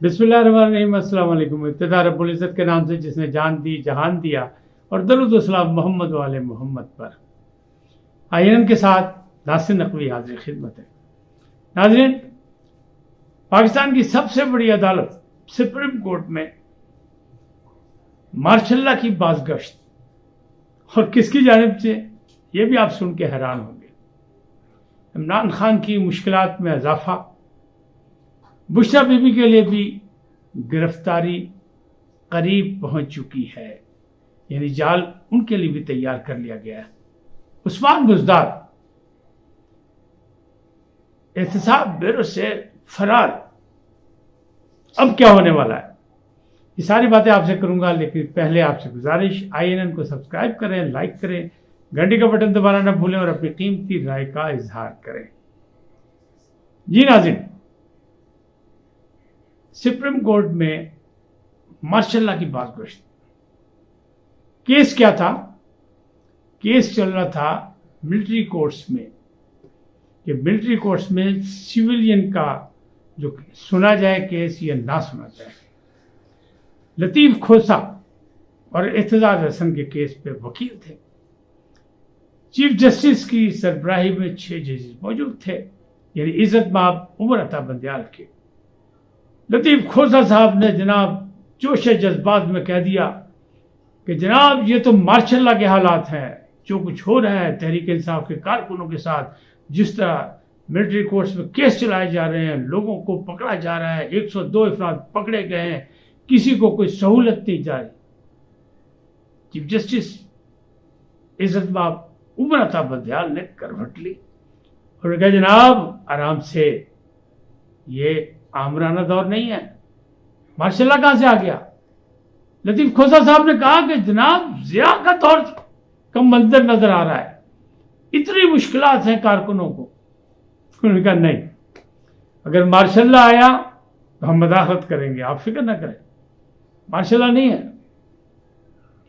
بسم اللہ الرحمن الرحیم۔ السلام علیکم۔ ابتدا رب العزت کے نام سے جس نے جان دی جہان دیا، اور درود و سلام محمد والے محمد پر۔ آئین کے ساتھ ناصر نقوی حاضر خدمت ہے۔ ناظرین، پاکستان کی سب سے بڑی عدالت سپریم کورٹ میں مارشاء اللہ کی بازگشت، اور کس کی جانب سے، یہ بھی آپ سن کے حیران ہوں گے۔ عمران خان کی مشکلات میں اضافہ، بشریٰ بی بی کے لیے بھی گرفتاری قریب پہنچ چکی ہے، یعنی جال ان کے لیے بھی تیار کر لیا گیا ہے۔ عثمان بزدار احتساب بیورو سے فرار، اب کیا ہونے والا ہے، یہ ساری باتیں آپ سے کروں گا، لیکن پہلے آپ سے گزارش، INN کو سبسکرائب کریں، لائک کریں، گھنٹی کا بٹن دبانا نہ بھولیں، اور اپنی قیمتی رائے کا اظہار کریں۔ جی ناظرین، سپریم کورٹ میں مارشاء اللہ کی بازگشت، کیس کیا تھا؟ کیس چل رہا تھا ملٹری کورٹس میں، کہ ملٹری کورٹس میں سویلین کا جو سنا جائے کیس یا نہ سنا جائے۔ لطیف کھوسہ اور اعتزاز حسن کے کیس پہ وکیل تھے۔ چیف جسٹس کی سربراہی میں 6 ججز موجود تھے، یعنی عزت مآب عمر عطا بندیال کے۔ لطیف کھوسہ صاحب نے جناب جوش جذبات میں کہہ دیا کہ جناب یہ تو مارشاء اللہ کے حالات ہیں، جو کچھ ہو رہا ہے تحریک انصاف کے کارکنوں کے ساتھ، جس طرح ملٹری کورٹس میں کیس چلائے جا رہے ہیں، لوگوں کو پکڑا جا رہا ہے، 102 افراد پکڑے گئے ہیں، کسی کو کوئی سہولت نہیں جاری۔ چیف جسٹس عزت مآب عمر عطا بندیال نے کروٹ لی اور کہا جناب آرام سے، یہ آمرانہ دور نہیں ہے، مارشاء اللہ کہاں سے آ گیا؟ لطیف کھوسہ صاحب نے کہا کہ جناب ضیاء کا دور کا منظر نظر آ رہا ہے، اتنی مشکلات ہیں کارکنوں کو۔ انہوں نے کہا نہیں، اگر مارشاء اللہ آیا تو ہم مداخلت کریں گے، آپ فکر نہ کریں، مارشاء اللہ نہیں ہے،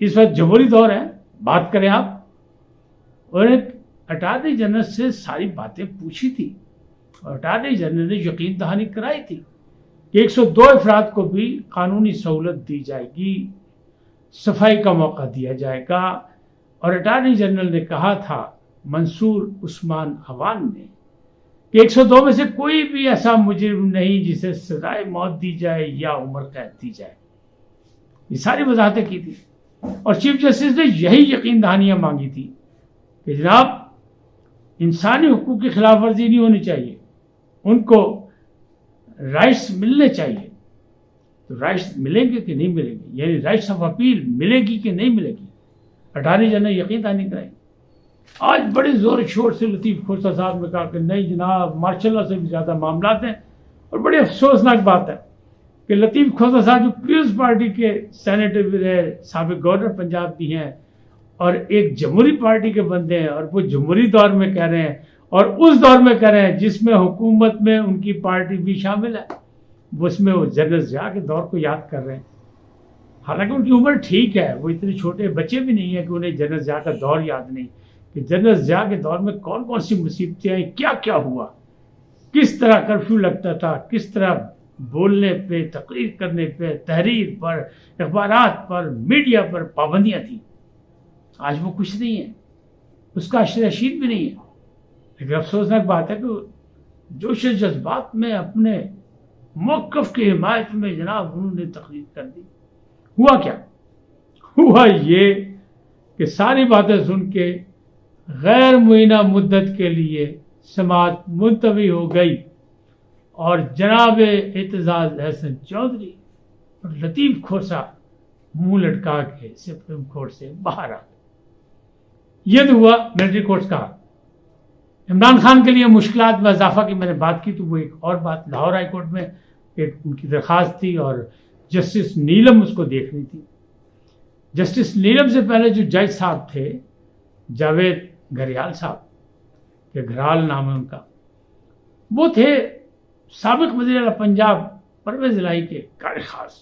اس وقت جمہوری دور ہے، بات کریں آپ۔ اور ایک اٹارنی جنرل سے ساری باتیں پوچھی تھی، اور اٹارنی جنرل نے یقین دہانی کرائی تھی کہ 102 افراد کو بھی قانونی سہولت دی جائے گی، صفائی کا موقع دیا جائے گا۔ اور اٹارنی جنرل نے کہا تھا منصور عثمان عوان نے کہ 102 میں سے کوئی بھی ایسا مجرم نہیں جسے سزائے موت دی جائے یا عمر قید دی جائے۔ یہ ساری وضاحتیں کی تھی، اور چیف جسٹس نے یہی یقین دہانیاں مانگی تھی کہ جناب انسانی حقوق کی خلاف ورزی نہیں ہونی چاہیے، ان کو رائٹس ملنے چاہیے۔ تو رائٹس ملیں گے کہ نہیں ملیں گے، یعنی رائٹس آف اپیل ملے گی کہ نہیں ملے گی، اٹارنی جنرل یقین دہانی کرائی۔ آج بڑے زور شور سے لطیف کھوسہ صاحب نے کہا کہ نہیں جناب، مارشاء اللہ سے بھی زیادہ معاملات ہیں۔ اور بڑی افسوسناک بات ہے کہ لطیف کھوسہ صاحب جو پیپلز پارٹی کے سینیٹر بھی رہے، سابق گورنر پنجاب بھی ہیں، اور ایک جمہوری پارٹی کے بندے ہیں، اور وہ جمہوری دور میں کہہ رہے ہیں، اور اس دور میں کہہ رہے ہیں جس میں حکومت میں ان کی پارٹی بھی شامل ہے، اس میں وہ جنرل ضیاء کے دور کو یاد کر رہے ہیں۔ حالانکہ ان کی عمر ٹھیک ہے، وہ اتنے چھوٹے بچے بھی نہیں ہیں کہ انہیں جنرل ضیاء کا دور یاد نہیں، کہ جنرل ضیاء کے دور میں کون کون سی مصیبتیں آئیں، کیا کیا ہوا، کس طرح کرفیو لگتا تھا، کس طرح بولنے پہ، تقریر کرنے پہ، تحریر پر، اخبارات پر، میڈیا پر پابندیاں تھیں۔ آج وہ کچھ نہیں ہے، اس کا عشر رشید بھی نہیں ہے۔ لیکن افسوسناک بات ہے کہ جوش جذبات میں اپنے موقف کی حمایت میں جناب انہوں نے تقریر کر دی۔ ہوا کیا؟ ہوا یہ کہ ساری باتیں سن کے غیر معینہ مدت کے لیے سماعت ملتوی ہو گئی، اور جناب اعتزاز حسن چودھری اور لطیف کھوسہ منہ لٹکا کے سپریم کورٹ سے باہر آ گئے۔ یہ تو ہوا ملٹری کورٹس کا۔ عمران خان کے لیے مشکلات میں اضافہ کی میں نے بات کی، تو وہ ایک اور بات، لاہور ہائی کورٹ میں ایک ان کی درخواست تھی، اور جسٹس نیلم اس کو دیکھ رہی تھی۔ جسٹس نیلم سے پہلے جو جج صاحب تھے، جاوید گھریال صاحب، کہ گھرال نام ہے ان کا، وہ تھے سابق وزیر اعلیٰ پنجاب پرویز الہی کے کار خاص،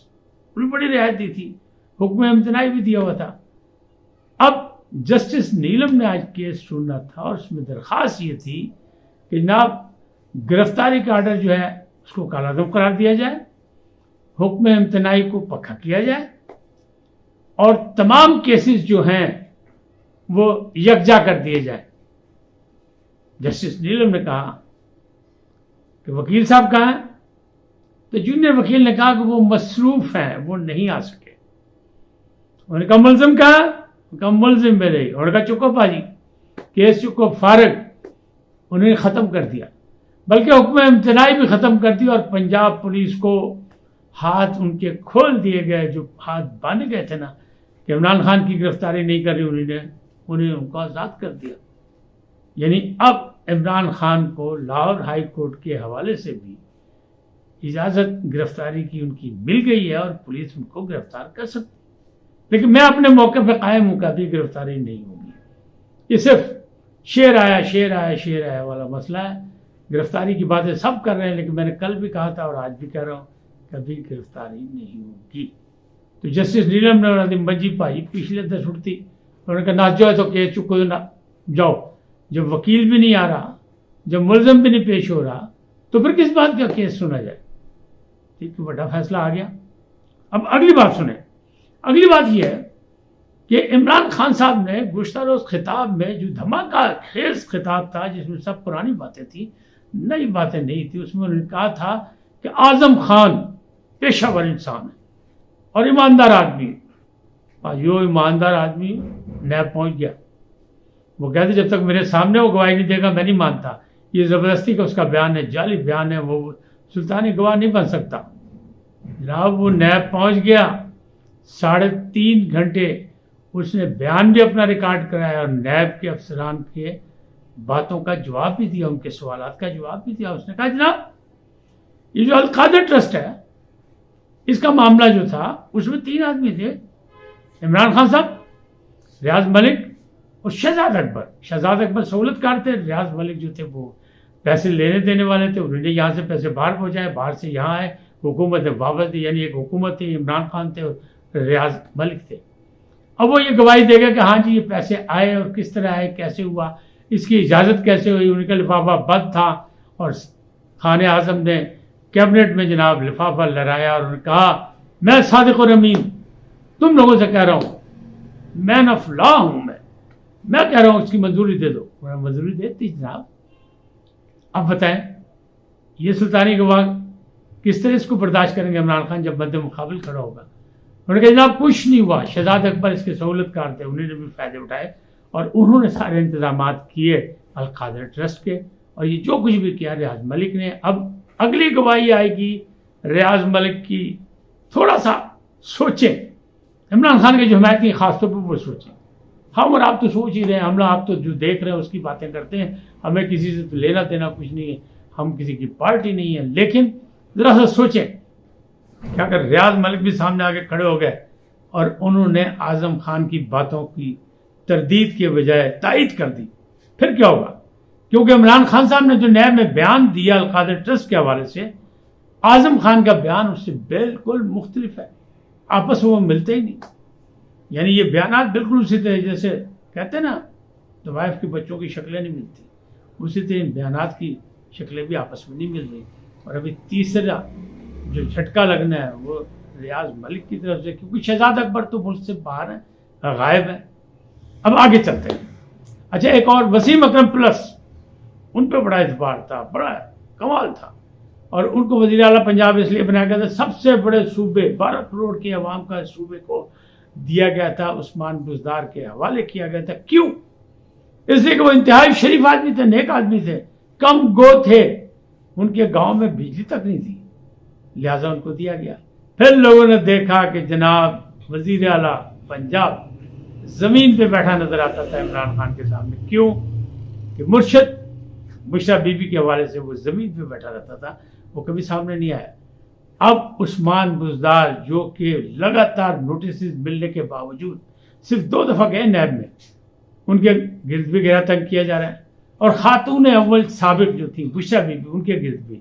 انہوں نے بڑی رعایت دی تھی، حکم امتناعی بھی دیا ہوا تھا۔ اب جسٹس نیلم نے آج کیس سننا تھا، اور اس میں درخواست یہ تھی کہ جناب گرفتاری کا آرڈر جو ہے اس کو کالعدم قرار دیا جائے، حکم امتناعی کو پکا کیا جائے اور تمام کیسز جو ہیں وہ یکجا کر دیے جائیں۔ جسٹس نیلم نے کہا کہ وکیل صاحب کہاں ہیں؟ تو جونیئر وکیل نے کہا کہ وہ مصروف ہیں، وہ نہیں آ سکے۔ انہوں نے کہا ملزم کہاں؟ کہا ملزم میں رہی، اور کہا چکو پاجی، کیس چکو فارغ۔ انہوں نے ختم کر دیا، بلکہ حکم امتناعی بھی ختم کر دی، اور پنجاب پولیس کو ہاتھ ان کے کھول دیے گئے، جو ہاتھ باندھے گئے تھے نا کہ عمران خان کی گرفتاری نہیں کر رہی، انہیں ان کو آزاد کر دیا۔ یعنی اب عمران خان کو لاہور ہائی کورٹ کے حوالے سے بھی اجازت گرفتاری کی ان کی مل گئی ہے، اور پولیس ان کو گرفتار کر سکتی، لیکن میں اپنے موقع پہ قائم ہوں کہ ابھی گرفتاری نہیں ہوگی۔ یہ صرف شیر آیا والا مسئلہ ہے۔ گرفتاری کی باتیں سب کر رہے ہیں، لیکن میں نے کل بھی کہا تھا اور آج بھی کہہ رہا ہوں، کبھی گرفتاری نہیں ہوگی۔ تو جسٹس نیلم نے اور منجی بھائی پچھلے دس اٹھتی، انہوں نے کہا نہ جو ہے تو کیس چکو نہ جاؤ۔ جب وکیل بھی نہیں آ رہا، جب ملزم بھی نہیں پیش ہو رہا، تو پھر کس بات کا کیس سنا جائے؟ ٹھیک، بڑا فیصلہ آ گیا۔ اب اگلی بات سنیں۔ اگلی بات یہ ہے کہ عمران خان صاحب نے گزشتہ روز خطاب میں جو دھماکہ خیز خطاب تھا، جس میں سب پرانی باتیں تھیں، نئی باتیں نہیں تھی، اس میں انہوں نے کہا تھا کہ اعظم خان پیشہ ور انسان ہے اور ایماندار آدمی ہے۔ یہ ایماندار آدمی نیب پہنچ گیا، وہ کہتے جب تک میرے سامنے وہ گواہی نہیں دے گا میں نہیں مانتا، یہ زبردستی کا اس کا بیان ہے، جعلی بیان ہے، وہ سلطانی گواہ نہیں بن سکتا۔ جناب وہ نیب پہنچ گیا، 3.5 گھنٹے اس نے بیان بھی اپنا ریکارڈ کرایا اور نیب کے افسران کے باتوں کا جواب بھی دیا، ان کے سوالات کا جواب بھی دیا۔ اس نے کہا جناب یہ جو القادر ٹرسٹ ہے، اس کا معاملہ جو تھا اس میں 3 آدمی تھے، عمران خان صاحب، ریاض ملک اور شہزاد اکبر۔ شہزاد اکبر سہولت کار تھے، ریاض ملک جو تھے وہ پیسے لینے دینے والے تھے، انہوں نے یہاں سے پیسے باہر پہنچائے، باہر سے یہاں آئے، حکومت واپس دی، یعنی ایک حکومت تھی، عمران خان تھے اور ریاض ملک تھے۔ اب وہ یہ گواہی دے گا کہ ہاں جی یہ پیسے آئے اور کس طرح آئے، کیسے ہوا، اس کی اجازت کیسے ہوئی، ان کا لفافہ بند تھا، اور خان اعظم نے کیبنٹ میں جناب لفافہ لہرایا اور انہوں نے کہا میں صادق اور امین تم لوگوں سے کہہ رہا ہوں، مین آف لا ہوں، میں کہہ رہا ہوں اس کی منظوری دے دو۔ منظوری دیتی جناب۔ اب بتائیں یہ سلطانی گواہ کس طرح اس کو برداشت کریں گے عمران خان جب مد مقابل کھڑا ہوگا؟ انہوں نے کہا جناب کچھ نہیں ہوا، شہزاد اکبر اس کے سہولت کار تھے، انہوں نے بھی فائدے اٹھائے اور انہوں نے سارے انتظامات کیے القادر ٹرسٹ کے، اور یہ جو کچھ بھی کیا ریاض ملک نے۔ اب اگلی گواہی آئے گی ریاض ملک کی، تھوڑا سا سوچیں، عمران خان کے جو حمایتی ہیں خاص طور پر وہ سوچیں۔ ہم اور آپ تو سوچ ہی رہے ہیں، ہم آپ تو جو دیکھ رہے ہیں اس کی باتیں کرتے ہیں، ہمیں کسی سے تو لینا دینا کچھ نہیں ہے، ہم کسی کی پارٹی نہیں ہے، لیکن ذرا سا سوچیں کہ اگر ریاض ملک بھی سامنے آگے کھڑے ہو گئے اور انہوں نے اعظم خان کی باتوں کی تردید کے بجائے تائید کر دی، پھر کیا ہوگا؟ کیونکہ عمران خان صاحب نے جو نیب میں بیان دیا القادر ٹرسٹ کے حوالے سے، اعظم خان کا بیان اس سے بالکل مختلف ہے، آپس میں وہ ملتے ہی نہیں۔ یعنی یہ بیانات بالکل اسی طرح جیسے کہتے ہیں نا طوائف کے بچوں کی شکلیں نہیں ملتی، اسی طرح بیانات کی شکلیں بھی آپس میں نہیں مل رہی۔ اور ابھی تیسرا جو جھٹکا لگنا ہے وہ ریاض ملک کی طرف سے، کیونکہ شہزاد اکبر تو ملک سے باہر ہیں، غائب ہیں۔ اب آگے چلتے ہیں۔ اچھا ایک اور وسیم اکرم پلس، ان پہ بڑا اعتبار تھا، بڑا کمال تھا، اور ان کو وزیر اعلیٰ پنجاب اس لیے بنایا گیا تھا، سب سے بڑے صوبے 12 کروڑ کے عوام کا صوبے کو دیا گیا تھا، عثمان بزدار کے حوالے کیا گیا تھا۔ کیوں؟ اس لیے کہ وہ انتہائی شریف آدمی تھے، نیک آدمی تھے، کم گو تھے، ان کے گاؤں میں بجلی تک نہیں تھی، لہٰذا ان کو دیا گیا۔ پھر لوگوں نے دیکھا کہ جناب وزیر اعلیٰ پنجاب زمین پہ بیٹھا نظر آتا تھا عمران خان کے سامنے۔ کیوں؟ کہ مرشد بشرا بی بی کے حوالے سے وہ زمین پہ بیٹھا رہتا تھا، وہ کبھی سامنے نہیں آیا۔ اب عثمان بزدار جو کہ لگاتار نوٹسز ملنے کے باوجود صرف 2 دفعہ گئے نیب میں، ان کے گرد بھی گہرا تنگ کیا جا رہا ہے، اور خاتون اول سابق جو تھی بشرا بی بی، ان کے گرد بھی،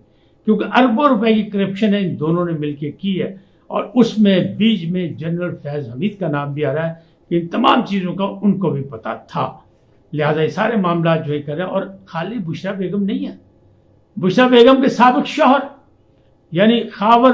کیونکہ اربوں روپے کی کرپشن ہے ان دونوں نے مل کے کی ہے، اور اس میں بیچ میں جنرل فیض حمید کا نام بھی آ رہا ہے کہ ان تمام چیزوں کا ان کو بھی پتہ تھا، لہٰذا یہ سارے معاملات جو ہے کر رہے ہیں۔ اور خالی بشرا بیگم نہیں ہے، بشرا بیگم کے سابق شوہر یعنی خاور